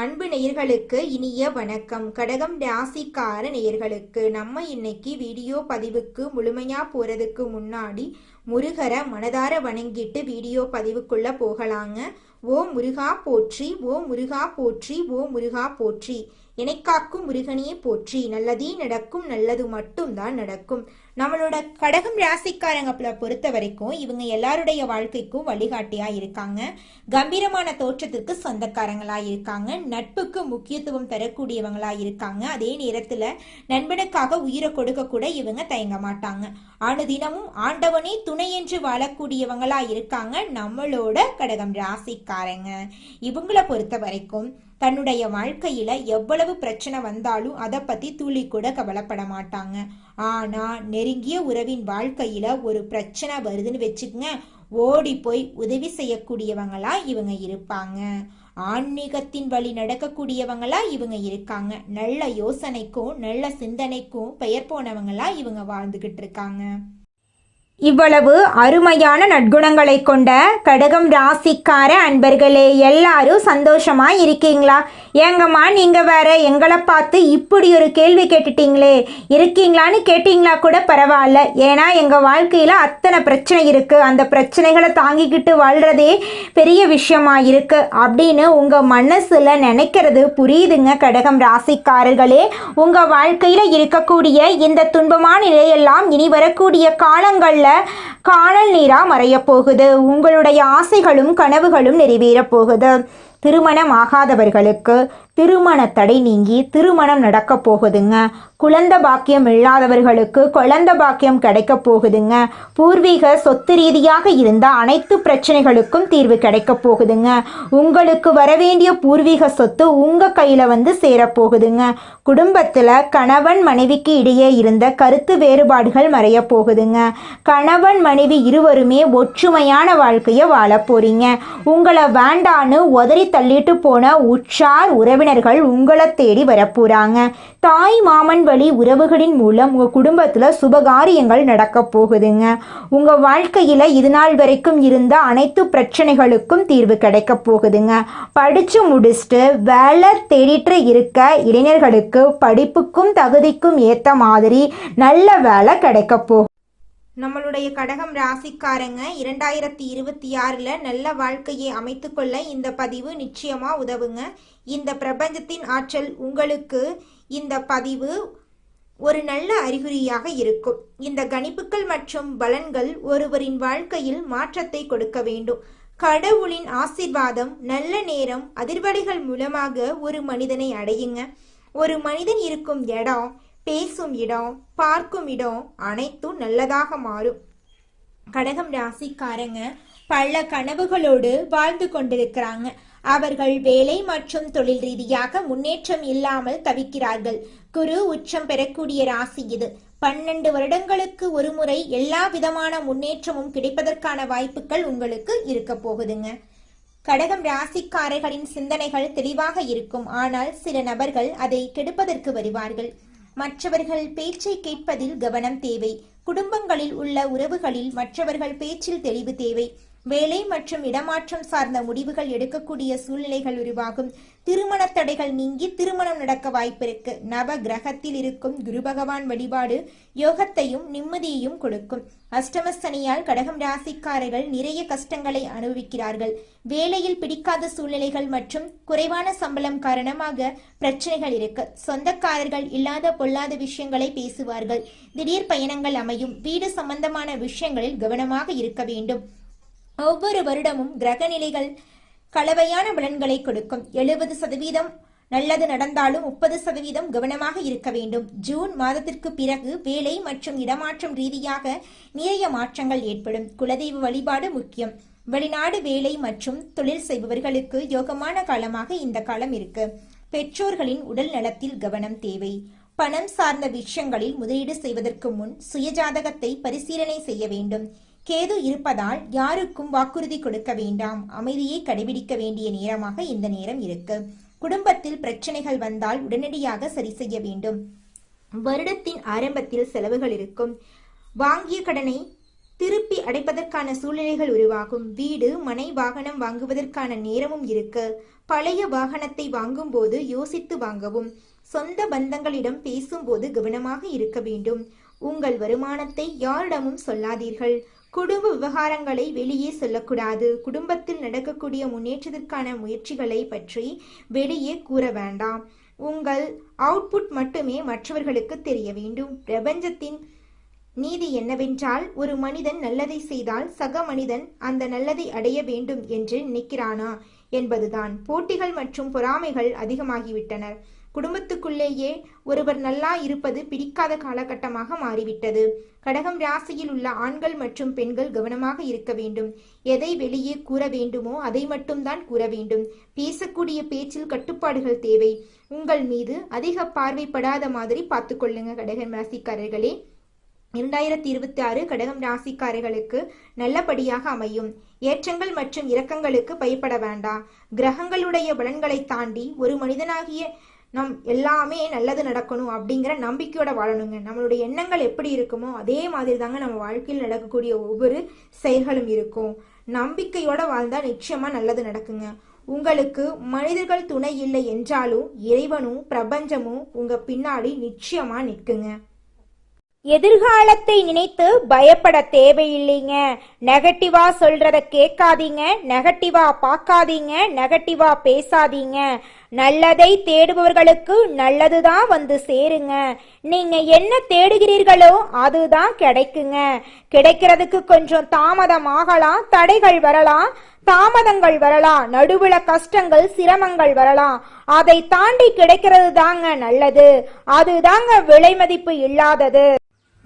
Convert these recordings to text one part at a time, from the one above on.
அன்பு நேயர்களுக்கு இனிய வணக்கம். கடகம் ராசிக்கார நேயர்களுக்கு நம்ம இன்னைக்கு வீடியோ பதிவுக்கு முழுமையா போறதுக்கு முன்னாடி முருகரை மனதார வணங்கிட்டு வீடியோ பதிவுக்குள்ள போகலாங்க. ஓ முருகா போற்றி, ஓ முருகா போற்றி, ஓ முருகா போற்றி. எனக்காக்கும் முருகனே போற்றி. நல்லதே நடக்கும், நல்லது மட்டும் தான் நடக்கும். நம்மளோட கடகம் ராசிக்காரங்களை பொறுத்த வரைக்கும் இவங்க எல்லாருடைய வாழ்க்கைக்கும் வழிகாட்டியா இருக்காங்க. கம்பீரமான தோற்றத்திற்கு சொந்தக்காரங்களா இருக்காங்க. நட்புக்கு முக்கியத்துவம் தரக்கூடியவங்களா இருக்காங்க. அதே நேரத்துல நண்பனுக்காக உயிரை கொடுக்க கூட இவங்க தயங்க மாட்டாங்க. அனுதினமும் ஆண்டவனே துணை என்று வாழக்கூடியவங்களா இருக்காங்க நம்மளோட கடகம் ராசிக்காரங்க. இவங்களை பொறுத்த வரைக்கும் தன்னுடைய வாழ்க்கையில எவ்வளவு பிரச்சனை வந்தாலும் அதை பத்தி துளி கூட கவலைப்பட மாட்டாங்க. ஆனா நெருங்கிய உறவின் வாழ்க்கையில ஒரு பிரச்சனை வருதுன்னு வச்சுக்கங்க, ஓடி போய் உதவி செய்யக்கூடியவங்களா இவங்க இருப்பாங்க. ஆன்மீகத்தின் வழி நடக்கக்கூடியவங்களா இவங்க இருக்காங்க. நல்ல யோசனைக்கும் நல்ல சிந்தனைக்கும் பெயர் போனவங்களா இவங்க வாழ்ந்துகிட்டு இருக்காங்க. இவ்வளவு அருமையான நற்குணங்களை கொண்ட கடகம் ராசிக்கார அன்பர்களே, எல்லாரும் சந்தோஷமா இருக்கீங்களா? ஏங்கம்மா நீங்க வேற எங்களை பார்த்து இப்படி ஒரு கேள்வி கேட்டுட்டீங்களே, இருக்கீங்களான்னு கேட்டீங்களா கூட பரவாயில்ல. ஏன்னா எங்க வாழ்க்கையில அத்தனை பிரச்சனை இருக்கு, அந்த பிரச்சனைகளை தாங்கிக்கிட்டு வாழ்றதே பெரிய விஷயமா இருக்கு அப்படின்னு உங்க மனசுல நினைக்கிறது புரியுதுங்க. கடகம் ராசிக்காரர்களே, உங்க வாழ்க்கையில இருக்கக்கூடிய இந்த துன்பமான நிலையெல்லாம் இனி வரக்கூடிய காலங்கள்ல காணல் நீரா மறைய போகுது. உங்களுடைய ஆசைகளும் கனவுகளும் நிறைவேற போகுது. திருமணம் ஆகாதவர்களுக்கு திருமண தடை நீங்கி திருமணம் நடக்க போகுதுங்க. குழந்தை பாக்கியம் இல்லாதவர்களுக்கு குழந்தை பாக்கியம் கிடைக்க போகுதுங்க. பூர்வீக சொத்து ரீதியாக இருந்த அனைத்து பிரச்சனைகளுக்கும் தீர்வு கிடைக்க போகுதுங்க. உங்களுக்கு வரவேண்டிய பூர்வீக சொத்து உங்க கையில வந்து சேரப்போகுதுங்க. குடும்பத்துல கணவன் மனைவிக்கு இடையே இருந்த கருத்து வேறுபாடுகள் மறைய போகுதுங்க. கணவன் மனைவி இருவருமே ஒற்றுமையான வாழ்க்கையை வாழ போறீங்க. உங்களை வேண்டான்னு உதறி தள்ளிட்டு போன உற்றார் உறவினர்கள் உங்களை தேடி வரப்போறாங்க. தாய் மாமன் வழி உறவுகளின் மூலம் உங்க குடும்பத்துல சுபகாரியங்கள் நடக்க போகுதுங்க. உங்க வாழ்க்கையில இது நாள் வரைக்கும் இருந்த அனைத்து பிரச்சனைகளுக்கும் தீர்வு கிடைக்க போகுதுங்க. படிச்சு முடிச்சுட்டு வேலை தேடிட்டு இருக்க இளைஞர்களுக்கு படிப்புக்கும் தகுதிக்கும் ஏத்த மாதிரி நல்ல வேலை கிடைக்க போகுது. நம்மளுடைய கடகம் ராசிக்காரங்க 2026 நல்ல வாழ்க்கையை அமைத்துக்கொள்ள இந்த பதிவு நிச்சயமா உதவுங்க. இந்த பிரபஞ்சத்தின் ஆற்றல் உங்களுக்கு இந்த பதிவு ஒரு நல்ல அறிகுறியாக இருக்கும். இந்த கணிப்புகள் மற்றும் பலன்கள் ஒருவரின் வாழ்க்கையில் மாற்றத்தை கொடுக்க வேண்டும். கடவுளின் ஆசீர்வாதம், நல்ல நேரம், அதிர்வலைகள் மூலமாக ஒரு மனிதனை அடையுங்க. ஒரு மனிதன் இருக்கும் இடம், பேசும் இடம், பார்க்கும் இடம் அனைத்தும் நல்லதாக மாறும். கடகம் ராசிக்காரங்க பல கனவுகளோடு வாழ்ந்து கொண்டிருக்கிறாங்க. அவர்கள் வேலை மற்றும் தொழில் ரீதியாக முன்னேற்றம் இல்லாமல் தவிக்கிறார்கள். குரு உச்சம் பெறக்கூடிய ராசி இது. 12 வருடங்களுக்கு ஒரு முறை எல்லா விதமான முன்னேற்றமும் கிடைப்பதற்கான வாய்ப்புகள் உங்களுக்கு இருக்க போகுதுங்க. கடகம் ராசிக்காரர்களின் சிந்தனைகள் தெளிவாக இருக்கும். ஆனால் சில நபர்கள் அதை கெடுப்பதற்கு வருவார்கள். மற்றவர்கள் பேச்சை கேட்பதில் கவனம் தேவை. குடும்பங்களில் உள்ள உறவுகளில் மற்றவர்கள் பேச்சில் தெளிவு தேவை. வேலை மற்றும் இடமாற்றம் சார்ந்த முடிவுகள் எடுக்கக்கூடிய சூழ்நிலைகள் உருவாகும். திருமண தடைகள் நீங்கி திருமணம் நடக்க வாய்ப்பிருக்கு. நவ கிரகத்தில் இருக்கும் குரு பகவான் வழிபாடு யோகத்தையும் நிம்மதியையும் கொடுக்கும். அஷ்டம சனியால் கடகம் ராசிக்காரர்கள் நிறைய கஷ்டங்களை அனுபவிக்கிறார்கள். வேலையில் பிடிக்காத சூழ்நிலைகள் மற்றும் குறைவான சம்பளம் காரணமாக பிரச்சனைகள் இருக்கு. சொந்தக்காரர்கள் இல்லாத பொல்லாத விஷயங்களை பேசுவார்கள். திடீர் பயணங்கள் அமையும். வீடு சம்பந்தமான விஷயங்களில் கவனமாக இருக்க வேண்டும். ஒவ்வொரு வருடமும் கிரக நிலைகள் கலவையான பலன்களை கொடுக்கும். 70% நல்லது நடந்தாலும் 30% கவனமாக இருக்க வேண்டும். ஜூன் மாதத்திற்கு பிறகு வேலை மற்றும் இடமாற்றம் ரீதியாக நிறைய மாற்றங்கள் ஏற்படும். குலதெய்வ வழிபாடு முக்கியம். வெளிநாடு வேலை மற்றும் தொழில் செய்பவர்களுக்கு யோகமான காலமாக இந்த காலம் இருக்கு. பெற்றோர்களின் உடல் நலத்தில் கவனம் தேவை. பணம் சார்ந்த விஷயங்களில் முதலீடு செய்வதற்கு முன் சுயஜாதகத்தை பரிசீலனை செய்ய வேண்டும். கேது இருப்பதால் யாருக்கும் வாக்குறுதி கொடுக்க வேண்டாம். அமைதியை கடைபிடிக்க வேண்டிய நேரமாக இந்த நேரம் இருக்கு. குடும்பத்தில் பிரச்சனைகள் வந்தால் உடனடியாக சரி செய்ய வேண்டும். வருடத்தின் ஆரம்பத்தில் செலவுகள் இருக்கும். வாங்கிய கடனை திருப்பி அடைப்பதற்கான சூழ்நிலைகள் உருவாகும். வீடு மனை வாகனம் வாங்குவதற்கான நேரமும் இருக்கு. பழைய வாகனத்தை வாங்கும் போது யோசித்து வாங்கவும். சொந்த பந்தங்களிடம் பேசும்போது கவனமாக இருக்க வேண்டும். உங்கள் வருமானத்தை யாரிடமும் சொல்லாதீர்கள். குடும்ப விவகாரங்களை வெளியே சொல்லக்கூடாது. குடும்பத்தில் நடக்கக்கூடிய முன்னேற்றத்திற்கான முயற்சிகளை பற்றி வெளியே கூற வேண்டாம். உங்கள் அவுட்புட் மட்டுமே மற்றவர்களுக்கு தெரிய வேண்டும். பிரபஞ்சத்தின் நீதி என்னவென்றால், ஒரு மனிதன் நல்லதை செய்தால் சக மனிதன் அந்த நல்லதை அடைய வேண்டும் என்று நினைக்கிறானா என்பதுதான். போட்டிகள் மற்றும் பொறாமைகள் அதிகமாகிவிட்டனர். குடும்பத்துக்குள்ளேயே ஒருவர் நல்லா இருப்பது பிடிக்காத காலகட்டமாக மாறிவிட்டது. கடகம் ராசியில் உள்ள ஆண்கள் மற்றும் பெண்கள் கவனமாக இருக்க வேண்டும். எதை வெளியே கூற வேண்டுமோ அதை மட்டும்தான் கூற வேண்டும். பேசக்கூடிய பேச்சில் கட்டுப்பாடுகள் தேவை. உங்கள் மீது அதிக பார்வைப்படாத மாதிரி பார்த்துக்கொள்ளுங்க கடகம் ராசிக்காரர்களே. 2026 கடகம் ராசிக்காரர்களுக்கு நல்லபடியாக அமையும். ஏற்றங்கள் மற்றும் இரக்கங்களுக்கு பயப்பட வேண்டாம். கிரகங்களுடைய பலன்களை தாண்டி ஒரு மனிதனாகிய நம் எல்லாமே நல்லது நடக்கணும் அப்படிங்கிற நம்பிக்கையோட வாழணுங்க. நம்மளுடைய எண்ணங்கள் எப்படி இருக்குமோ அதே மாதிரி தாங்க நம்ம வாழ்க்கையில் நடக்கக்கூடிய ஒவ்வொரு செயல்களும் இருக்கும். நம்பிக்கையோட வாழ்ந்தா நிச்சயமா நல்லது நடக்குங்க. உங்களுக்கு மனிதர்கள் துணை இல்லை என்றாலும் இறைவனும் பிரபஞ்சமும் உங்க பின்னாடி நிச்சயமா நிற்குங்க. எதிர்காலத்தை நினைத்து பயப்பட தேவையில்லைங்க. நெகட்டிவா சொல்றத கேட்காதீங்க, நெகட்டிவா பார்க்காதீங்க, நெகட்டிவா பேசாதீங்க. நல்லதை தேடுபவர்களுக்கு நல்லதுதான் வந்து சேருங்க. நீங்க என்ன தேடுகிறீர்களோ அதுதான் கிடைக்குங்க. கிடைக்கிறதுக்கு கொஞ்சம் தாமதம் ஆகலாம், தடைகள் வரலாம், தாமதங்கள் வரலாம், நடுவுல கஷ்டங்கள் சிரமங்கள் வரலாம். அதை தாண்டி கிடைக்கிறது தாங்க நல்லது. அதுதாங்க விலை மதிப்பு இல்லாதது.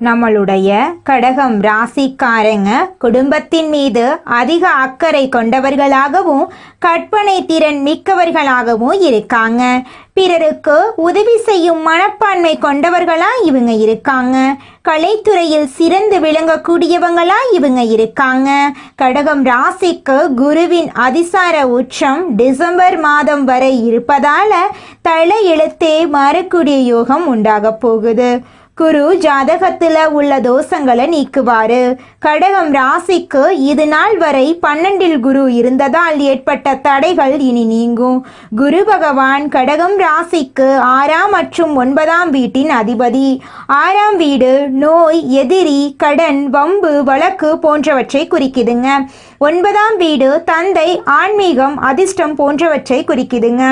நம்மளுடைய கடகம் ராசிக்காரங்க குடும்பத்தின் மீது அதிக அக்கறை கொண்டவர்களாகவும் கற்பனை திறன் மிக்கவர்களாகவும் இருக்காங்க. பிறருக்கு உதவி செய்யும் மனப்பான்மை கொண்டவர்களா இவங்க இருக்காங்க. கலைத்துறையில் சிறந்து விளங்கக்கூடியவங்களா இவங்க இருக்காங்க. கடகம் ராசிக்கு குருவின் அதிசார உச்சம் டிசம்பர் மாதம் வரை இருப்பதால தலையெழுத்தே மாறக்கூடிய யோகம் உண்டாக போகுது. குரு ஜாதகத்துல உள்ள தோஷங்களை நீக்குவாரு. கடகம் ராசிக்கு இது நாள் வரை 12ல் குரு இருந்ததால் ஏற்பட்ட தடைகள் இனி நீங்கும். குரு பகவான் கடகம் ராசிக்கு 6ஆம் மற்றும் 9ஆம் வீட்டின் அதிபதி. 6ஆம் வீடு நோய், எதிரி, கடன், வம்பு, வழக்கு போன்றவற்றை குறிக்குதுங்க. 9ஆம் வீடு தந்தை, ஆன்மீகம், அதிர்ஷ்டம் போன்றவற்றை குறிக்குதுங்க.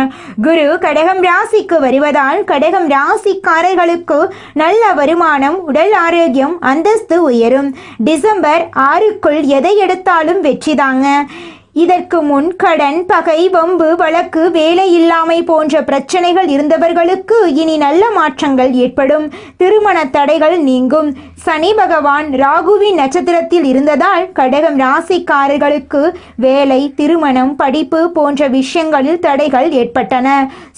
குரு கடகம் ராசிக்கு வருவதால் கடகம் ராசிக்காரர்களுக்கு நல்ல வருமானம், உடல் ஆரோக்கியம், அந்தஸ்து உயரும். டிசம்பர் 6க்குள் எதை எடுத்தாலும் வெற்றிதாங்க. இதற்கு முன் கடன், பகை, வம்பு, வழக்கு, வேலை இல்லாமை போன்ற பிரச்சனைகள் இருந்தவர்களுக்கு இனி நல்ல மாற்றங்கள் ஏற்படும். திருமண தடைகள் நீங்கும். சனி பகவான் ராகுவின் நட்சத்திரத்தில் இருந்ததால் கடகம் ராசிக்காரர்களுக்கு வேலை, திருமணம், படிப்பு போன்ற விஷயங்களில் தடைகள் ஏற்பட்டன.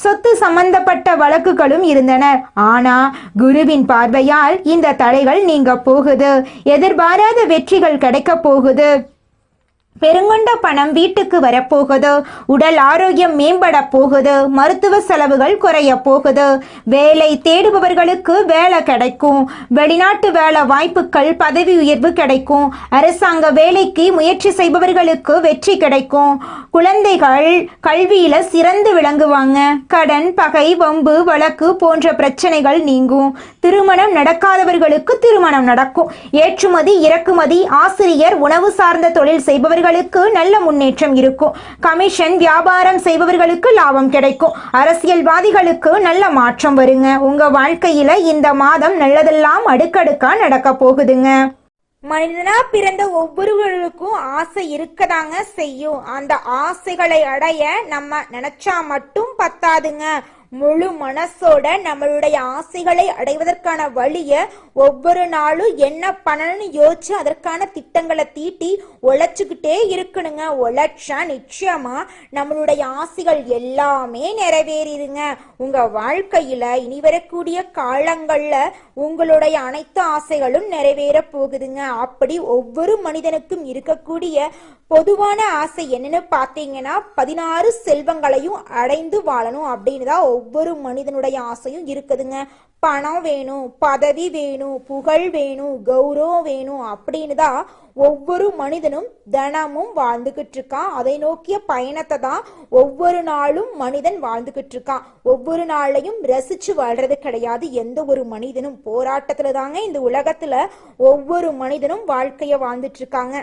சொத்து சம்பந்தப்பட்ட வழக்குகளும் இருந்தன. ஆனா குருவின் பார்வையால் இந்த தடைகள் நீங்க போகுது. எதிர்பாராத வெற்றிகள் கிடைக்க போகுது. பெருங்கொண்ட பணம் வீட்டுக்கு வரப்போகுது. உடல் ஆரோக்கியம் மேம்பட போகுது. மருத்துவ செலவுகள் குறைய போகுது. வேலை தேடுபவர்களுக்கு வேலை கிடைக்கும். வெளிநாட்டு வேலை வாய்ப்புகள், பதவி உயர்வு கிடைக்கும். அரசாங்க வேலைக்கு முயற்சி செய்பவர்களுக்கு வெற்றி கிடைக்கும். குழந்தைகள் கல்வியில சிறந்து விளங்குவாங்க. கடன், பகை, வம்பு, வழக்கு போன்ற பிரச்சனைகள் நீங்கும். திருமணம் நடக்காதவர்களுக்கு திருமணம் நடக்கும். ஏற்றுமதி, இறக்குமதி, ஆசிரியர், உணவு சார்ந்த தொழில் செய்பவர்களுக்கு நல்ல முன்னேற்றம் இருக்கும். கமிஷன் வியாபாரம் செய்பவர்களுக்கு லாபம் கிடைக்கும். அரசியல்வாதிகளுக்கு நல்ல மாற்றம் வருங்க. உங்க வாழ்க்கையில இந்த மாதம் நல்லதெல்லாம் அடுக்கடுக்கா நடக்க போகுதுங்க. மனிதனா பிறந்த ஒவ்வொருவருக்கும் ஆசை இருக்கதாங்க செய்யும். அந்த ஆசைகளை அடைய நம்ம நினைச்சா மட்டும் பத்தாதுங்க. முழு மனசோட நம்மளுடைய ஆசைகளை அடைவதற்கான வழியை ஒவ்வொரு நாளும் என்ன பண்ணணும்னு யோசிச்சு அதற்கான திட்டங்களை தீட்டி உழைச்சுக்கிட்டே இருக்கணுங்க. உழைச்சா நிச்சயமா நம்மளுடைய ஆசைகள் எல்லாமே நிறைவேறிடுங்க. உங்க வாழ்க்கையில இனி வரக்கூடிய காலங்கள்ல உங்களுடைய அனைத்து ஆசைகளும் நிறைவேற போகுதுங்க. அப்படி ஒவ்வொரு மனிதனுக்கும் இருக்கக்கூடிய பொதுவான ஆசை என்னன்னு பார்த்தீங்கன்னா 16 செல்வங்களையும் அடைந்து வாழணும் அப்படின்னு தான் ஒவ்வொரு மனிதனுடைய ஆசையும் இருக்குதுங்க. பணம் வேணும், பதவி வேணும், புகழ் வேணும், கௌரவம் வேணும் அப்படின்னு தான் ஒவ்வொரு மனிதனும் தினமும் வாழ்ந்துகிட்டு இருக்கான். அதை நோக்கிய பயணத்தை தான் ஒவ்வொரு நாளும் மனிதன் வாழ்ந்துகிட்டு இருக்கான். ஒவ்வொரு நாளையும் ரசிச்சு வாழ்றது கிடையாது எந்த ஒரு மனிதனும். போராட்டத்துல தாங்க இந்த உலகத்துல ஒவ்வொரு மனிதனும் வாழ்க்கைய வாழ்ந்துட்டு இருக்காங்க.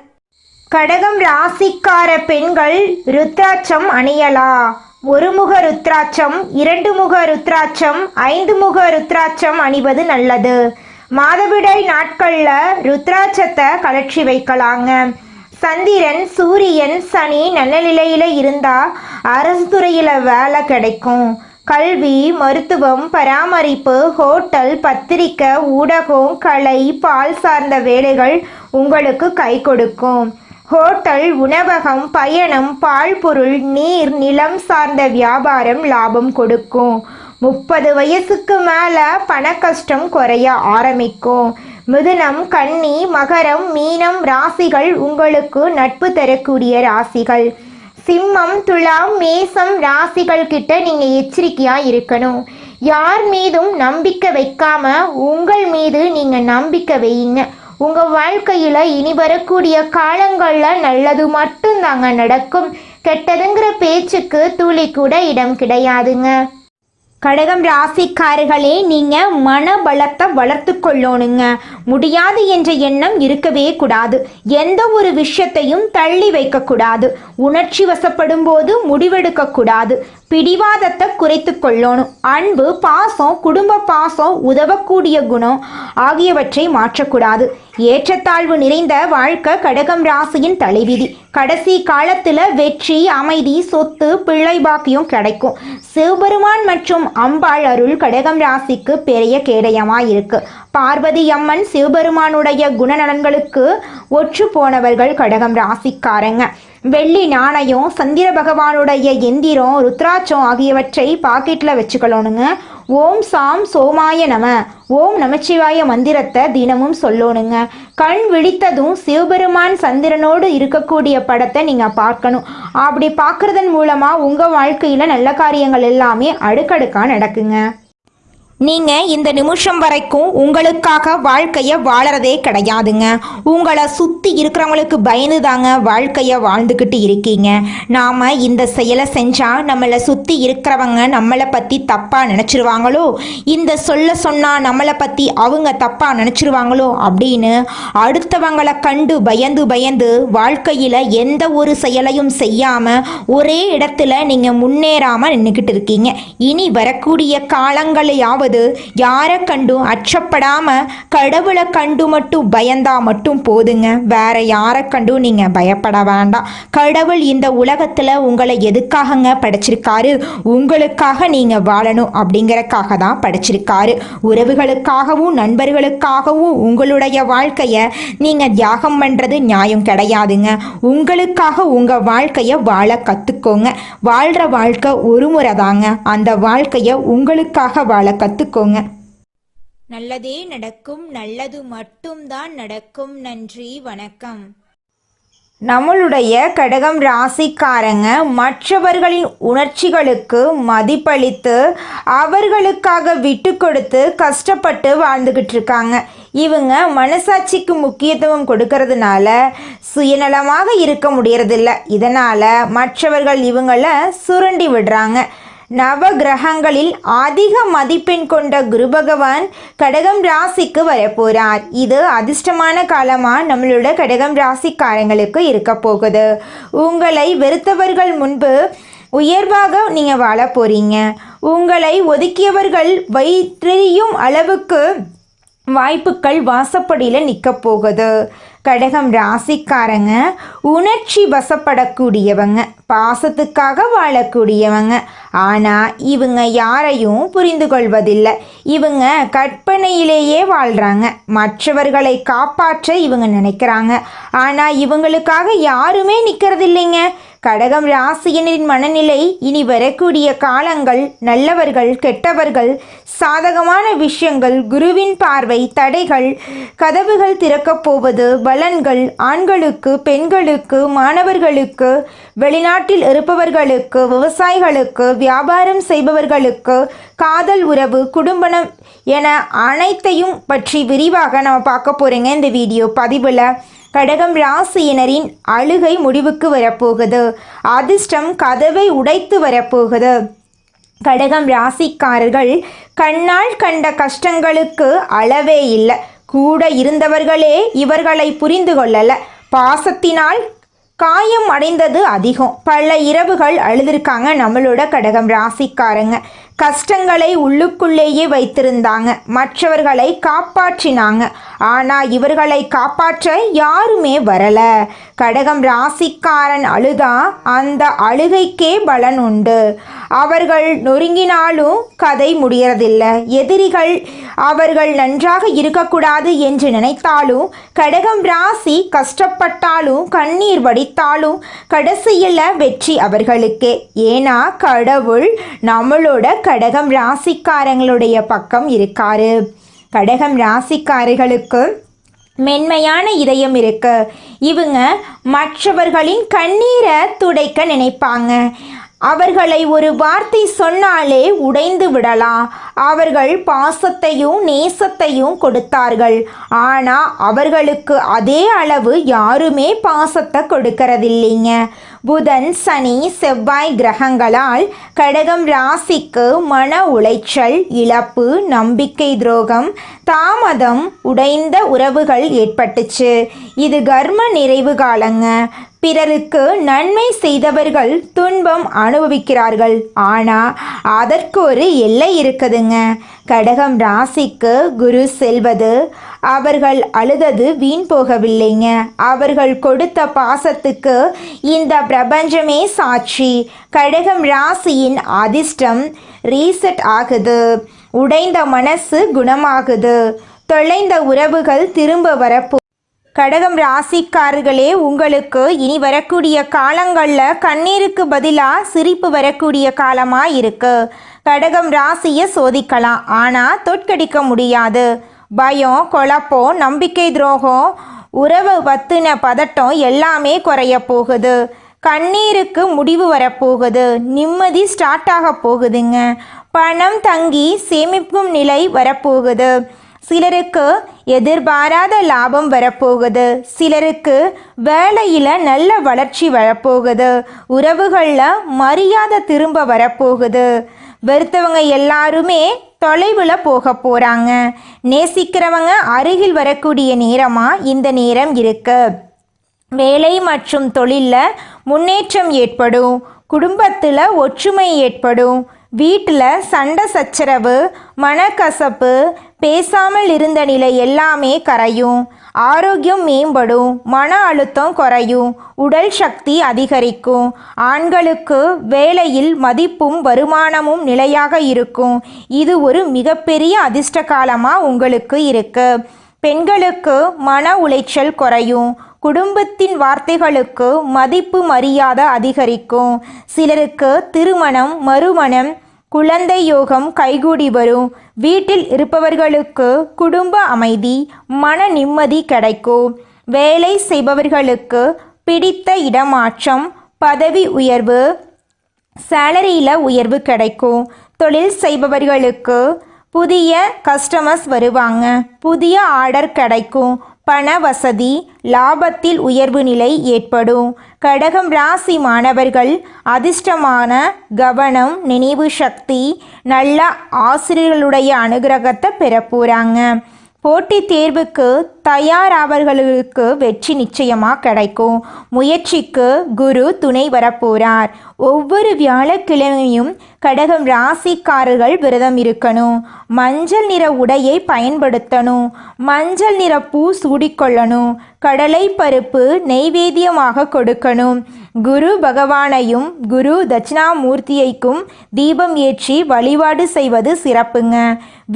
கடகம் ராசிக்கார பெண்கள் ருத்ராட்சம் அணியலா? ஒருமுக ருத்ராட்சம், 2 முக ருத்ராட்சம், 5 முக ருத்ராட்சம் அணிவது நல்லது. மாதவிடாய் நாட்கள்ல ருத்ராட்சத்தை கலற்றி வைக்கலாங்க. சந்திரன், சூரியன், சனி நல்ல நிலையில இருந்தா அரசு துறையில வேலை கிடைக்கும். கல்வி, மருத்துவம், பராமரிப்பு, ஹோட்டல், பத்திரிக்கை, ஊடகம், கலை, பால் சார்ந்த வேலைகள் உங்களுக்கு கை கொடுக்கும். ஹோட்டல், உணவகம், பயணம், பால் பொருள், நீர், நிலம் சார்ந்த வியாபாரம் லாபம் கொடுக்கும். 30 வயசுக்கு மேல பண கஷ்டம் குறைய ஆரம்பிக்கும். மிதுனம், கன்னி, மகரம், மீனம் ராசிகள் உங்களுக்கு நட்பு தரக்கூடிய ராசிகள். சிம்மம், துலாம், மேசம் ராசிகள் கிட்ட நீங்க எச்சரிக்கையா இருக்கணும். யார் மீதும் நம்பிக்கை வைக்காம உங்கள் மீது நீங்க நம்பிக்கை வையுங்க. உங்க வாழ்க்கையில இனி வரக்கூடிய காலங்கள்ல நல்லது மட்டும்தாங்க நடக்கும். கெட்டதுங்கிற பேச்சுக்கு துளி கூட இடம் கிடையாதுங்க. கடகம் ராசிக்காரர்களே, நீங்க மனபலத்தை வளர்த்து கொள்ளணுங்க. முடியாது என்ற எண்ணம் இருக்கவே கூடாது. எந்த ஒரு விஷயத்தையும் தள்ளி வைக்க கூடாது. உணர்ச்சி வசப்படும் போது முடிவெடுக்க கூடாது. பிடிவாதத்தை குறைத்து கொள்ளணும். அன்பு, பாசம், குடும்ப பாசம், உதவக்கூடிய குணம் ஆகியவற்றை மாற்றக்கூடாது. ஏற்றத்தாழ்வு நிறைந்த வாழ்க்கை கடகம் ராசியின் தலைவிதி. கடைசி காலத்துல வெற்றி, அமைதி, சொத்து, பிள்ளை பாக்கியம் கிடைக்கும். சிவபெருமான் மற்றும் அம்பாள் அருள் கடகம் ராசிக்கு பெரிய கேடயமா இருக்கு. பார்வதி அம்மன் சிவபெருமானுடைய குணநலன்களுக்கு ஒற்று போனவர்கள் கடகம் ராசிக்காரங்க. வெள்ளி நாணயம், சந்திர பகவானுடைய எந்திரம், ருத்ராட்சம் ஆகியவற்றை பாக்கெட்டில் வச்சுக்கணுங்க. ஓம் சாம் சோமாய நம, ஓம் நமச்சிவாய மந்திரத்தை தினமும் சொல்லணுங்க. கண் விழித்ததும் சிவபெருமான் சந்திரனோடு இருக்கக்கூடிய படத்தை நீங்கள் பார்க்கணும். அப்படி பார்க்கறதன் மூலமாக உங்கள் வாழ்க்கையில் நல்ல காரியங்கள் எல்லாமே அடுக்கடுக்காக நடக்குங்க. நீங்கள் இந்த நிமிஷம் வரைக்கும் உங்களுக்காக வாழ்க்கையை வாழறதே கிடையாதுங்க. உங்களை சுற்றி இருக்கிறவங்களுக்கு பயந்து தாங்க வாழ்க்கையை வாழ்ந்துக்கிட்டு இருக்கீங்க. நாம் இந்த செயலை செஞ்சால் நம்மளை சுற்றி இருக்கிறவங்க நம்மளை பற்றி தப்பாக நினச்சிருவாங்களோ, இந்த சொன்னால் நம்மளை பற்றி அவங்க தப்பாக நினச்சிருவாங்களோ அப்படின்னு அடுத்தவங்களை கண்டு பயந்து வாழ்க்கையில் எந்த ஒரு செயலையும் செய்யாமல் ஒரே இடத்துல நீங்கள் முன்னேறாமல் நின்றுக்கிட்டு இருக்கீங்க. இனி வரக்கூடிய காலங்களையாவது யாரை கண்டும் அச்சப்படாம கடவுளை கண்டு மட்டும் பயந்தா மட்டும் போதுங்க. வேற யாரை கண்டும் நீங்க பயப்பட வேண்டாம். கடவுள் இந்த உலகத்துல உங்களை எதுக்காகங்க படைச்சிருக்காரு? உங்களுக்காக நீங்க வாழணும் அப்படிங்கறக்காக தான் படைச்சிருக்காரு. உறவுகளுக்காகவும் நண்பர்களுக்காகவும் உங்களுடைய வாழ்க்கைய நீங்க தியாகம் பண்றது நியாயம் கிடையாதுங்க. உங்களுக்காக உங்க வாழ்க்கைய வாழ கத்துக்கோங்க. வாழ்ற வாழ்க்கை ஒரு முறை தாங்க. அந்த வாழ்க்கைய உங்களுக்காக வாழ கத்துக்கோங்க. நல்லதே நடக்கும். நல்லது மட்டும்தான் நடக்கும். நன்றி, வணக்கம். நம்மளுடைய கடகம் ராசிக்காரங்க மற்றவர்களின் உணர்ச்சிகளுக்கு மதிப்பளித்து அவர்களுக்காக விட்டு கொடுத்து கஷ்டப்பட்டு வாழ்ந்துக்கிட்டு இருக்காங்க. இவங்க மனசாட்சிக்கு முக்கியத்துவம் கொடுக்கறதுனால சுயநலமாக இருக்க முடியறதில்ல. இதனால் மற்றவர்கள் இவங்களை சுரண்டி விடுறாங்க. நவ கிரகங்களில் அதிக மதிப்பெண் கொண்ட குரு பகவான் கடகம் ராசிக்கு வரப்போறார். இது அதிர்ஷ்டமான காலமாக நம்மளோட கடகம் ராசிக்காரங்களுக்கு இருக்க போகுது. உங்களை வெறுத்தவர்கள் முன்பு உயர்வாக நீங்கள் வாழ போறீங்க. உங்களை ஒதுக்கியவர்கள் வைத்தெறியும் அளவுக்கு வாய்ப்புகள் வாசப்படியில் நிற்க போகுது. கடகம் ராசிக்காரங்க உணர்ச்சி வசப்படக்கூடியவங்க, பாசத்துக்காக வாழக்கூடியவங்க. ஆனால் இவங்க யாரையும் புரிந்து கொள்வதில்லை. இவங்க கற்பனையிலேயே வாழ்கிறாங்க. மற்றவர்களை காப்பாற்ற இவங்க நினைக்கிறாங்க. ஆனால் இவங்களுக்காக யாருமே நிற்கிறது இல்லைங்க. கடகம் ராசியினரின் மனநிலை இனி வரக்கூடிய காலங்கள் நல்லவர்கள் கெட்டவர்கள் சாதகமான விஷயங்கள் குருவின் பார்வை தடைகள் கதவுகள் திறக்கப் போவது பலன்கள் ஆண்களுக்கு பெண்களுக்கு மாணவர்களுக்கு வெளிநாட்டில் இருப்பவர்களுக்கு விவசாயிகளுக்கு வியாபாரம் செய்பவர்களுக்கு காதல் உறவு குடும்பம் என அனைத்தையும் பற்றி விரிவாக நம்ம பார்க்க போகிறோங்க இந்த வீடியோ பதிவில். கடகம் ராசியினரின் அழுகை முடிவுக்கு வரப்போகுது. அதிர்ஷ்டம் கதவை உடைத்து வரப்போகுது. கடகம் ராசிக்காரர்கள் கண்ணால் கண்ட கஷ்டங்களுக்கு அளவே இல்லை. கூட இருந்தவர்களே இவர்களை புரிந்து கொள்ளல. பாசத்தினால் காயம் அடைந்தது அதிகம். பல இரவுகள் அழுதுருக்காங்க நம்மளோட கடகம் ராசிக்காரங்க. கஷ்டங்களை உள்ளுக்குள்ளேயே வைத்திருந்தாங்க. மற்றவர்களை காப்பாற்றினாங்க. ஆனால் இவர்களை காப்பாற்ற யாருமே வரல. கடகம் ராசிக்காரன் அழுதா அந்த அழுகைக்கே பலன் உண்டு. அவர்கள் நொறுங்கினாலும் கதை முடியறதில்லை. எதிரிகள் அவர்கள் நன்றாக இருக்கக்கூடாது என்று நினைத்தாலும் கடகம் ராசி கஷ்டப்பட்டாலும் கண்ணீர் வடித்தாலும் கடைசியில் வெற்றி அவர்களுக்கே. ஏன்னா கடவுள் நம்மளோட கடகம் ராசிக்காரங்களுடைய பக்கம் இருக்காரு. கடகம் ராசிக்காரர்களுக்கு மென்மையான இதயம் இருக்கு. இவங்க மற்றவர்களின் கண்ணீரை துடைக்க நினைப்பாங்க. அவர்களை ஒரு வார்த்தை சொன்னாலே உடைந்து விடலாம். அவர்கள் பாசத்தையும் நேசத்தையும் கொடுத்தார்கள். ஆனால் அவர்களுக்கு அதே அளவு யாருமே பாசத்தை கொடுக்கறதில்லைங்க. புதன் சனி செவ்வாய் கிரகங்களால் கடகம் ராசிக்கு மன உளைச்சல் இழப்பு நம்பிக்கை துரோகம் தாமதம் உடைந்த உறவுகள் ஏற்பட்டுச்சு. இது கர்ம நிறைவு காலங்க. பிறருக்கு நன்மை செய்தவர்கள் துன்பம் அனுபவிக்கிறார்கள். ஆனால் அதற்கு ஒரு எல்லை இருக்குதுங்க. கடகம் ராசிக்கு குரு செல்வது அவர்கள் அழுதது வீண் போகவில்லைங்க. அவர்கள் கொடுத்த பாசத்துக்கு இந்த பிரபஞ்சமே சாட்சி. கடகம் ராசியின் அதிர்ஷ்டம் ரீசெட் ஆகுது. உடைந்த மனசு குணமாகுது. தொலைந்த உறவுகள் திரும்ப வரப்போ. கடகம் ராசிக்காரர்களே, உங்களுக்கு இனி வரக்கூடிய காலங்களில் கண்ணீருக்கு பதிலாக சிரிப்பு வரக்கூடிய காலமாக இருக்கு. கடகம் ராசியை சோதிக்கலாம், ஆனால் தோற்கடிக்க முடியாது. பயம் குழப்பம் நம்பிக்கை துரோகம் உறவு பத்தின பதட்டம் எல்லாமே குறைய போகுது. கண்ணீருக்கு முடிவு வரப்போகுது. நிம்மதி ஸ்டார்ட் ஆக போகுதுங்க. பணம் தங்கி சேமிக்கும் நிலை வரப்போகுது. சிலருக்கு எதிர்பாராத லாபம் வரப்போகுது. சிலருக்கு வேலையில் நல்ல வளர்ச்சி வரப்போகுது. உறவுகளில் மரியாதை திரும்ப வரப்போகுது. வெறுத்தவங்க எல்லாருமே தொலைவில் போக போகிறாங்க. நேசிக்கிறவங்க அருகில் வரக்கூடிய நேரமாக இந்த நேரம் இருக்கு. வேலை மற்றும் தொழிலில் முன்னேற்றம் ஏற்படும். குடும்பத்தில் ஒற்றுமை ஏற்படும். வீட்டில் சண்டை சச்சரவு மனக்கசப்பு பேசாமல் இருந்த நிலை எல்லாமே கரையும். ஆரோக்கியம் மேம்படும். மன அழுத்தம் குறையும். உடல் சக்தி அதிகரிக்கும். ஆண்களுக்கு வேலையில் மதிப்பும் வருமானமும் நிலையாக இருக்கும். இது ஒரு மிகப்பெரிய அதிர்ஷ்ட காலமாக உங்களுக்கு இருக்கு. பெண்களுக்கு மன உளைச்சல் குறையும். குடும்பத்தின் வார்த்தைகளுக்கு மதிப்பு மரியாதை அதிகரிக்கும். சிலருக்கு திருமணம் மறுமணம் குழந்தை யோகம் கைகூடி வரும். வீட்டில் இருப்பவர்களுக்கு குடும்ப அமைதி மன நிம்மதி கிடைக்கும். வேலை செய்பவர்களுக்கு பிடித்த இடமாற்றம் பதவி உயர்வு சேலரியில் உயர்வு கிடைக்கும். தொழில் செய்பவர்களுக்கு புதிய கஸ்டமர்ஸ் வருவாங்க. புதிய ஆர்டர் கிடைக்கும். பண வசதி லாபத்தில் உயர்வு நிலை ஏற்படும். கடகம் ராசி மாணவர்கள் அதிர்ஷ்டமான கவனம் நினைவு சக்தி நல்ல ஆசிரியர்களுடைய அனுகிரகத்தை பெற போகிறாங்க. போட்டித் தேர்வுக்கு தயாராவர்களுக்கு வெற்றி நிச்சயமாக கிடைக்கும். முயற்சிக்கு குரு துணை வரப்போகிறார். ஒவ்வொரு வியாழக்கிழமையும் கடகம் ராசிக்காரர்கள் விரதம் இருக்கணும். மஞ்சள் நிற உடையை பயன்படுத்தணும். மஞ்சள் நிற பூ சூடிக்கொள்ளணும். கடலை பருப்பு நெய்வேத்தியமாக கொடுக்கணும். குரு பகவானையும் குரு தட்சிணாமூர்த்தியைக்கும் தீபம் ஏற்றி வழிபாடு செய்வது சிறப்புங்க.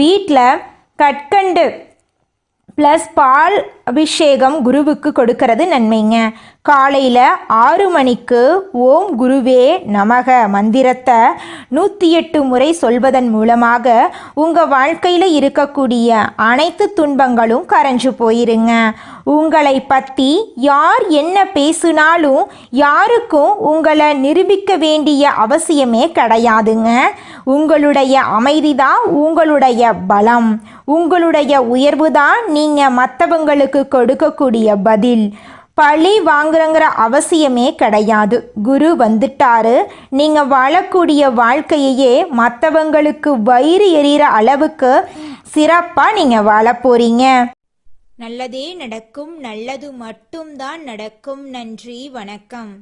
வீட்டில் கற்கண்டு ப்ளஸ் பால் அபிஷேகம் குருவுக்கு கொடுக்கறது நன்மைங்க. காலையில் 6 மணிக்கு ஓம் குருவே நமக மந்திரத்தை 108 முறை சொல்வதன் மூலமாக உங்கள் வாழ்க்கையில் இருக்கக்கூடிய அனைத்து துன்பங்களும் கரைஞ்சு போயிருங்க. உங்களை பற்றி யார் என்ன பேசினாலும் யாருக்கும் உங்களை நிரூபிக்க வேண்டிய அவசியமே கிடையாதுங்க. உங்களுடைய அமைதி தான் உங்களுடைய பலம், உங்களுடைய உயர்வு தான் நீங்கள் மற்றவங்களுக்கு கொடுக்கக்கூடிய பதில். பழி வாங்குறங்கிற அவசியமே கிடையாது. குரு வந்துட்டாரு, நீங்கள் வாழக்கூடிய வாழ்க்கையையே மற்றவங்களுக்கு வயிறு எறிகிற அளவுக்கு சிறப்பாக நீங்கள் வாழ போகிறீங்க. நல்லதே நடக்கும், நல்லது மட்டும்தான் நடக்கும். நன்றி, வணக்கம்.